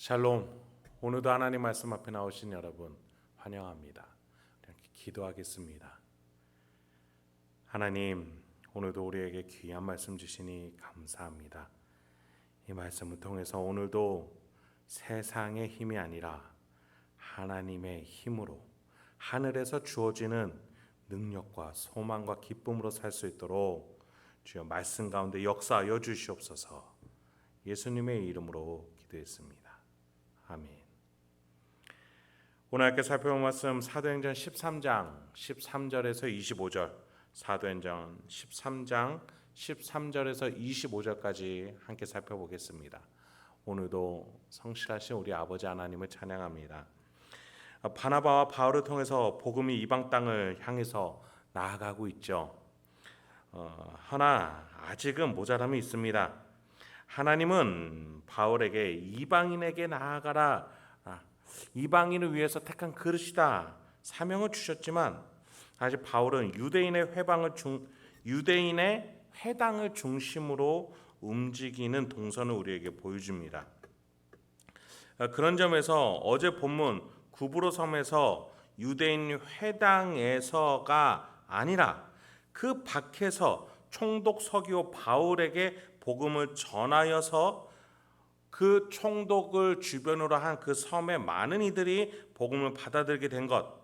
샬롬. 오늘도 하나님 말씀 앞에 나오신 여러분 환영합니다. 기도하겠습니다. 하나님, 오늘도 우리에게 귀한 말씀 주시니 감사합니다. 이 말씀을 통해서 오늘도 세상의 힘이 아니라 하나님의 힘으로 하늘에서 주어지는 능력과 소망과 기쁨으로 살 수 있도록 주여 말씀 가운데 역사하여 주시옵소서. 예수님의 이름으로 기도했습니다. 아멘. 오늘 함께 살펴볼 말씀 사도행전 13장 13절에서 25절, 사도행전 13장 13절에서 25절까지 함께 살펴보겠습니다. 오늘도 성실하신 우리 아버지 하나님을 찬양합니다. 바나바와 바울을 통해서 복음이 이방 땅을 향해서 나아가고 있죠. 하나 아직은 모자람이 있습니다. 하나님은 바울에게 이방인에게 나아가라, 이방인을 위해서 택한 그릇이다 사명을 주셨지만 아직 바울은 유대인의 회당을 중심으로 움직이는 동선을 우리에게 보여줍니다. 그런 점에서 어제 본문 구브로 섬에서 유대인 회당에서가 아니라 그 밖에서 총독 서기오 바울에게 복음을 전하여서 그 총독을 주변으로 한 그 섬의 많은 이들이 복음을 받아들이게 된 것,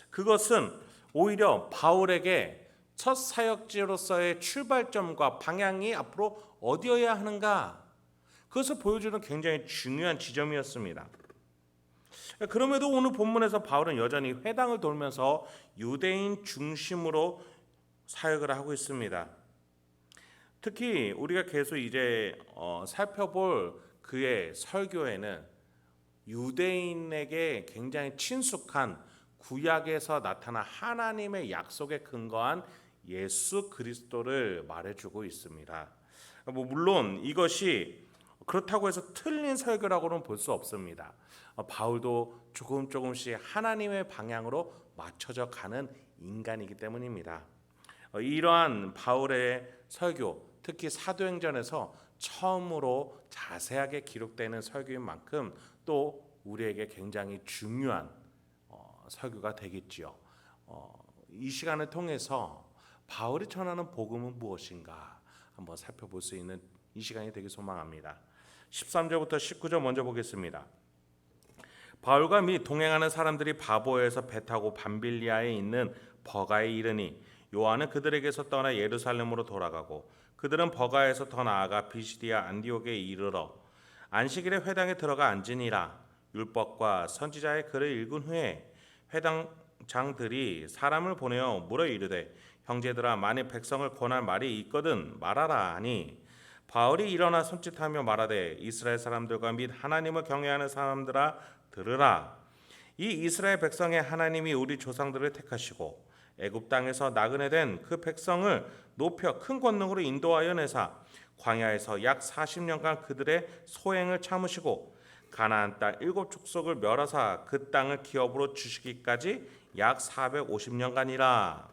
그것은 오히려 바울에게 첫 사역지로서의 출발점과 방향이 앞으로 어디여야 하는가, 그것을 보여주는 굉장히 중요한 지점이었습니다. 그럼에도 오늘 본문에서 바울은 여전히 회당을 돌면서 유대인 중심으로 사역을 하고 있습니다. 특히 우리가 계속 이제 살펴볼 그의 설교에는 유대인에게 굉장히 친숙한 구약에서 나타난 하나님의 약속에 근거한 예수 그리스도를 말해주고 있습니다. 물론 이것이 그렇다고 해서 틀린 설교라고는 볼 수 없습니다. 바울도 조금씩 하나님의 방향으로 맞춰져 가는 인간이기 때문입니다. 이러한 바울의 설교, 특히 사도행전에서 처음으로 자세하게 기록되는 설교인 만큼 또 우리에게 굉장히 중요한 설교가 되겠지요. 이 시간을 통해서 바울이 전하는 복음은 무엇인가 한번 살펴볼 수 있는 이 시간이 되길 소망합니다. 13절부터 19절 먼저 보겠습니다. 바울과 및 동행하는 사람들이 바보에서 배 타고 밤빌리아에 있는 버가에 이르니 요한은 그들에게서 떠나 예루살렘으로 돌아가고 그들은 버가에서 더 나아가 비시디아 안디옥에 이르러 안식일에 회당에 들어가 앉으니라. 율법과 선지자의 글을 읽은 후에 회당장들이 사람을 보내어 물어 이르되 형제들아, 만일 백성을 권할 말이 있거든 말하라 하니 바울이 일어나 손짓하며 말하되 이스라엘 사람들과 및 하나님을 경외하는 사람들아 들으라. 이 이스라엘 백성의 하나님이 우리 조상들을 택하시고 애굽 땅에서 나그네 된 그 백성을 높여 큰 권능으로 인도하여 내사 광야에서 약 40년간 그들의 소행을 참으시고 가나안 땅 7족속을 멸하사 그 땅을 기업으로 주시기까지 약 450년간이라.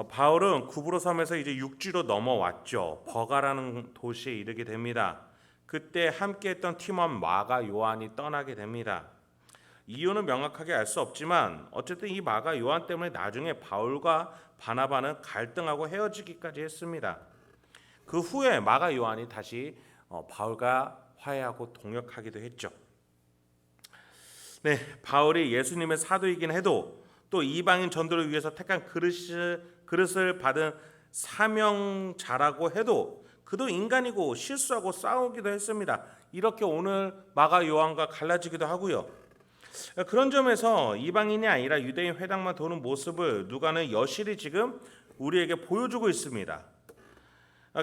바울은 구브로 섬에서 이제 육지로 넘어왔죠. 버가라는 도시에 이르게 됩니다. 그때 함께했던 팀원 마가 요한이 떠나게 됩니다. 이유는 명확하게 알 수 없지만 어쨌든 이 마가 요한 때문에 나중에 바울과 바나바는 갈등하고 헤어지기까지 했습니다. 그 후에 마가 요한이 다시 바울과 화해하고 동역하기도 했죠. 네, 바울이 예수님의 사도이긴 해도 또 이방인 전도를 위해서 택한 그릇을 받은 사명자라고 해도 그도 인간이고 실수하고 싸우기도 했습니다. 이렇게 오늘 마가 요한과 갈라지기도 하고요. 그런 점에서 이방인이 아니라 유대인 회당만 도는 모습을 누가는 여실히 지금 우리에게 보여주고 있습니다.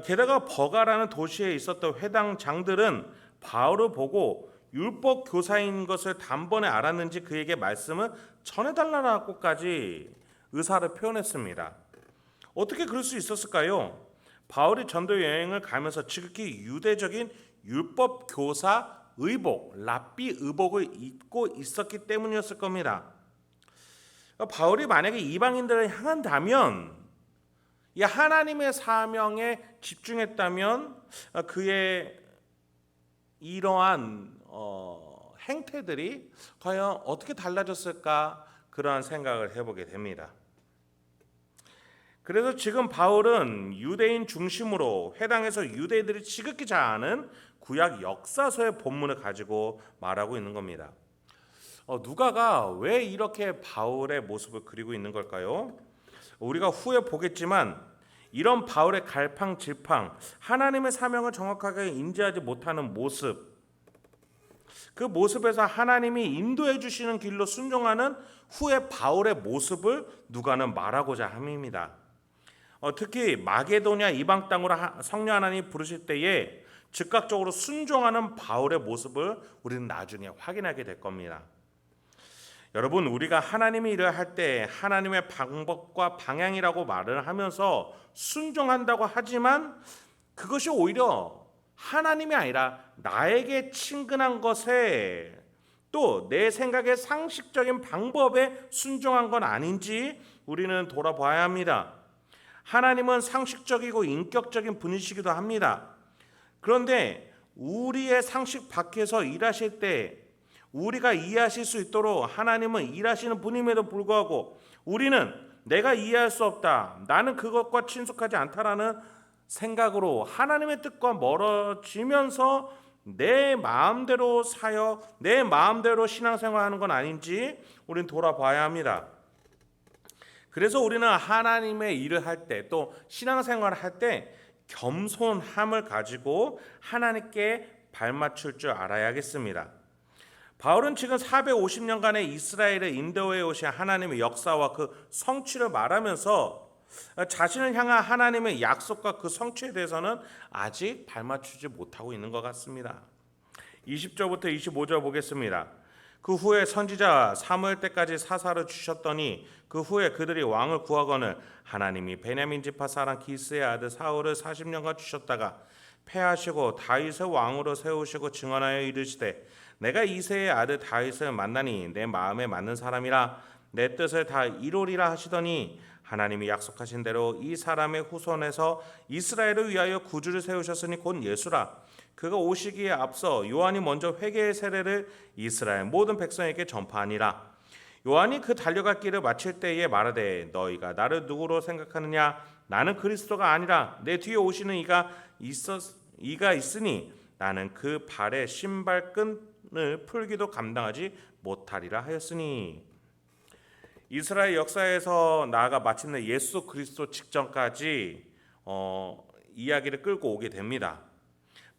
게다가 버가라는 도시에 있었던 회당장들은 바울을 보고 율법 교사인 것을 단번에 알았는지 그에게 말씀을 전해달라고까지 의사를 표현했습니다. 어떻게 그럴 수 있었을까요? 바울이 전도 여행을 가면서 지극히 유대적인 율법 교사 의복, 랍비 의복을 입고 있었기 때문이었을 겁니다. 바울이 만약에 이방인들을 향한다면, 이 하나님의 사명에 집중했다면 그의 이러한 행태들이 과연 어떻게 달라졌을까 그러한 생각을 해보게 됩니다. 그래서 지금 바울은 유대인 중심으로 회당에서 유대인들이 지극히 잘 아는 구약 역사서의 본문을 가지고 말하고 있는 겁니다. 누가가 왜 이렇게 바울의 모습을 그리고 있는 걸까요? 우리가 후에 보겠지만 이런 바울의 갈팡질팡, 하나님의 사명을 정확하게 인지하지 못하는 모습, 그 모습에서 하나님이 인도해 주시는 길로 순종하는 후에 바울의 모습을 누가는 말하고자 함입니다. 특히 마게도냐 이방 땅으로 성령 하나님 부르실 때에 즉각적으로 순종하는 바울의 모습을 우리는 나중에 확인하게 될 겁니다. 여러분, 우리가 하나님의 일을 할 때 하나님의 방법과 방향이라고 말을 하면서 순종한다고 하지만 그것이 오히려 하나님이 아니라 나에게 친근한 것에 또 내 생각의 상식적인 방법에 순종한 건 아닌지 우리는 돌아봐야 합니다. 하나님은 상식적이고 인격적인 분이시기도 합니다. 그런데 우리의 상식 밖에서 일하실 때 우리가 이해하실 수 있도록 하나님은 일하시는 분임에도 불구하고 우리는 내가 이해할 수 없다, 나는 그것과 친숙하지 않다라는 생각으로 하나님의 뜻과 멀어지면서 내 마음대로 사역, 내 마음대로 신앙생활하는 건 아닌지 우리는 돌아봐야 합니다. 그래서 우리는 하나님의 일을 할 때 또 신앙생활을 할 때 겸손함을 가지고 하나님께 발맞출 줄 알아야겠습니다. 바울은 지금 450년간의 이스라엘을 인도해 오신 하나님의 역사와 그 성취를 말하면서 자신을 향한 하나님의 약속과 그 성취에 대해서는 아직 발맞추지 못하고 있는 것 같습니다. 20절부터 25절 보겠습니다. 그 후에 선지자 사무엘 때까지 사사를 주셨더니 그 후에 그들이 왕을 구하거늘 하나님이 베냐민 지파 사람 기스의 아들 사울을 40년간 주셨다가 패하시고 다윗을 왕으로 세우시고 증언하여 이르시되 내가 이새의 아들 다윗을 만나니 내 마음에 맞는 사람이라 내 뜻을 다 이루리라 하시더니 하나님이 약속하신 대로 이 사람의 후손에서 이스라엘을 위하여 구주를 세우셨으니 곧 예수라. 그가 오시기에 앞서 요한이 먼저 회개의 세례를 이스라엘 모든 백성에게 전파하니라. 요한이 그 달려갈 길을 마칠 때에 말하되 너희가 나를 누구로 생각하느냐? 나는 그리스도가 아니라 내 뒤에 오시는 이가 있으니 나는 그 발의 신발끈을 풀기도 감당하지 못하리라 하였으니. 이스라엘 역사에서 나아가 마침내 예수 그리스도 직전까지 이야기를 끌고 오게 됩니다.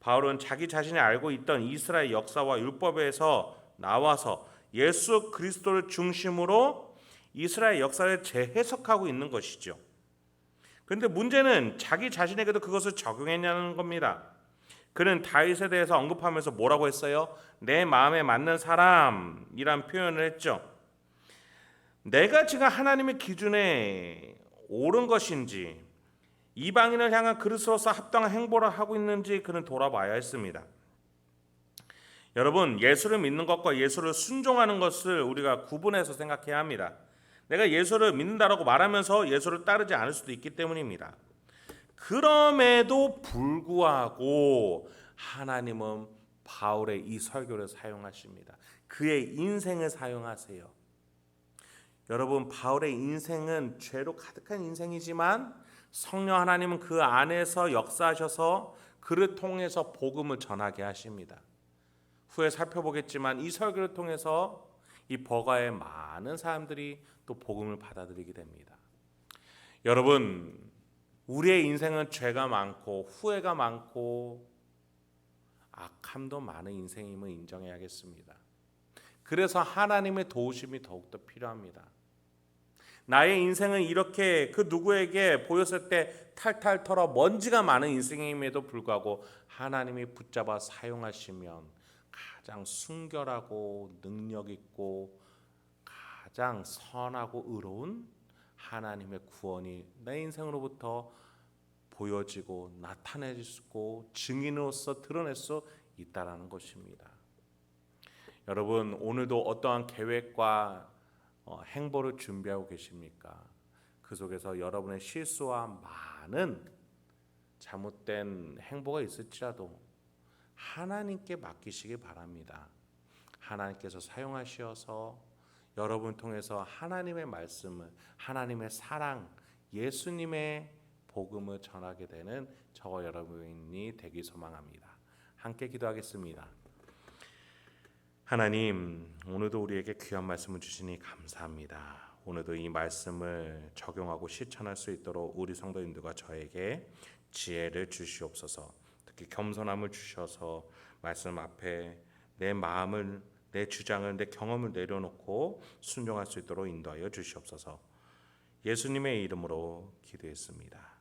바울은 자기 자신이 알고 있던 이스라엘 역사와 율법에서 나와서 예수 그리스도를 중심으로 이스라엘 역사를 재해석하고 있는 것이죠. 그런데 문제는 자기 자신에게도 그것을 적용했냐는 겁니다. 그는 다윗에 대해서 언급하면서 뭐라고 했어요? 내 마음에 맞는 사람이란 표현을 했죠. 내가 지금 하나님의 기준에 옳은 것인지 이방인을 향한 그리스도로서 합당한 행보를 하고 있는지 그는 돌아봐야 했습니다. 여러분, 예수를 믿는 것과 예수를 순종하는 것을 우리가 구분해서 생각해야 합니다. 내가 예수를 믿는다라고 말하면서 예수를 따르지 않을 수도 있기 때문입니다. 그럼에도 불구하고 하나님은 바울의 이 설교를 사용하십니다. 그의 인생을 사용하세요. 여러분, 바울의 인생은 죄로 가득한 인생이지만 성령 하나님은 그 안에서 역사하셔서 그를 통해서 복음을 전하게 하십니다. 후에 살펴보겠지만 이 설교를 통해서 이 버가의 많은 사람들이 또 복음을 받아들이게 됩니다. 여러분, 우리의 인생은 죄가 많고 후회가 많고 악함도 많은 인생임을 인정해야겠습니다. 그래서 하나님의 도우심이 더욱더 필요합니다. 나의 인생은 이렇게 그 누구에게 보였을 때 탈탈 털어 먼지가 많은 인생임에도 불구하고 하나님이 붙잡아 사용하시면 가장 순결하고 능력 있고 가장 선하고 의로운 하나님의 구원이 내 인생으로부터 보여지고 나타내지고 증인으로서 드러낼 수 있다라는 것입니다. 여러분, 오늘도 어떠한 계획과 행보를 준비하고 계십니까? 그 속에서 여러분의 실수와 많은 잘못된 행보가 있을지라도 하나님께 맡기시기 바랍니다. 하나님께서 사용하시어서 여러분 통해서 하나님의 말씀을, 하나님의 사랑, 예수님의 복음을 전하게 되는 저와 여러분이 되기 소망합니다. 함께 기도하겠습니다. 하나님, 오늘도 우리에게 귀한 말씀을 주시니 감사합니다. 오늘도 이 말씀을 적용하고 실천할 수 있도록 우리 성도님들과 저에게 지혜를 주시옵소서. 특히 겸손함을 주셔서 말씀 앞에 내 마음을, 내 주장을, 내 경험을 내려놓고 순종할 수 있도록 인도하여 주시옵소서. 예수님의 이름으로 기도했습니다.